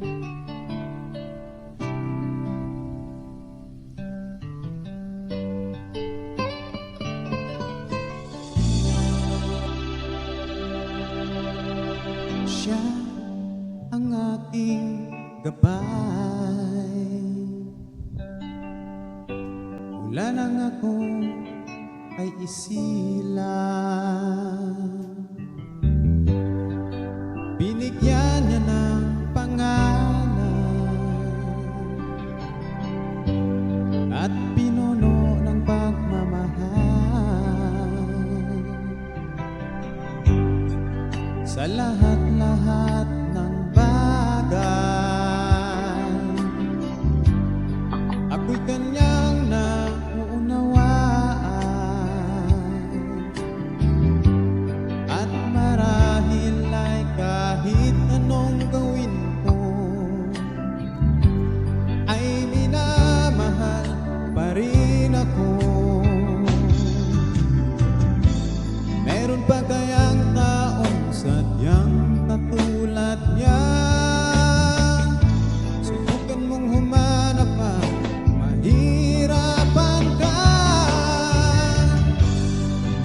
Siya ang aking gabay mula nang ako ay isilang. Binigyan niya ng pangalan at pinuno ng pagmamahal sa lahat-lahat ng bagay. Ako'y kanyang nauunawaan at marahil ay kahit anong gawin ko ay minamahal pa rin ako. Meron pa kayang taong sadyang katulad niya? Subukan mong humanap at mahirapan ka.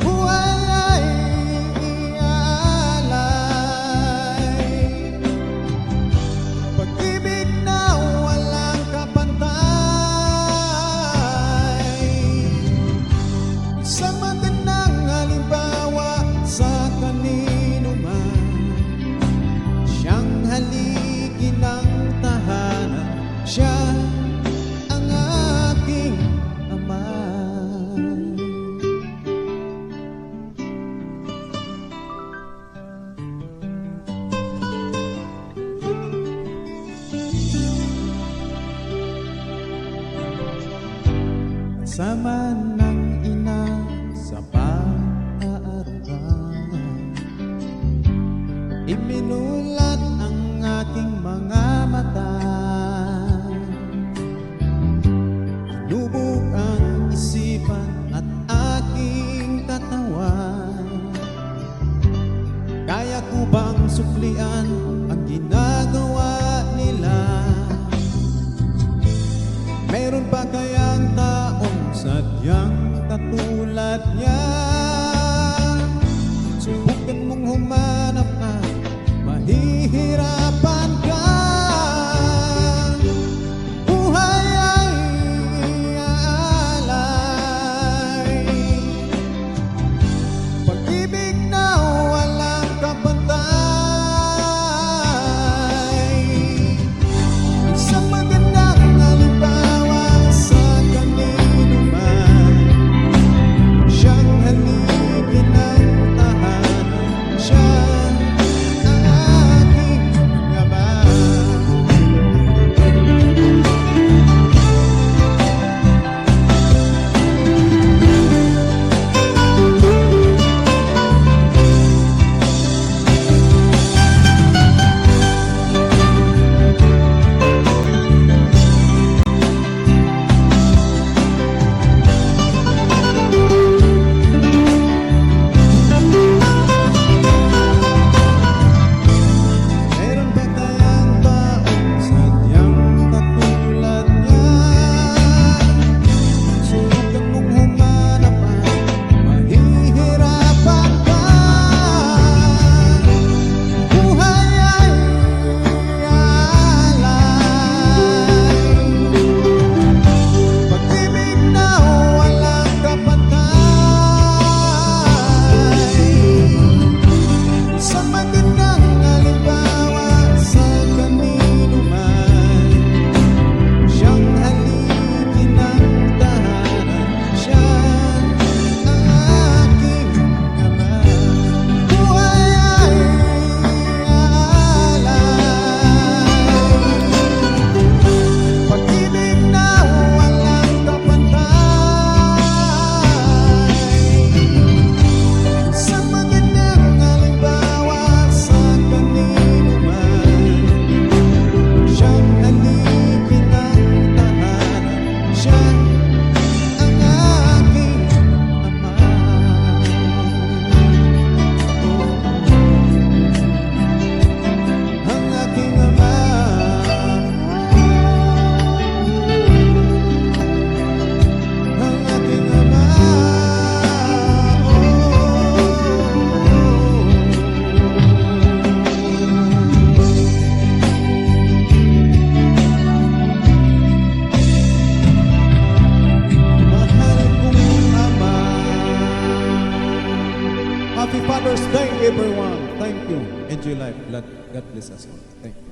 Buhay ay iaalay, pag-ibig na walang kapantay. Isang magandang halimbawa sa kanino man, siyang haligi ng tahanan. Siya ang aking ama. Kasama ng ina sa pag-aaruga, iminulat ang ating mga mata. Inubog ang isipan at aking katawan. Kaya ko bang suklian ang ginagawa nila? Meron pa kayang taong sadyang katulad niya? Subukan mong humanap at mahihirapan ka. Buhay ay iaalay, pag-ibig na walang kapantay. Isang magandang halimbawa sa kanino man, siyang haligi Father's Day, everyone. Thank you. Enjoy life. God bless us all. Thank you.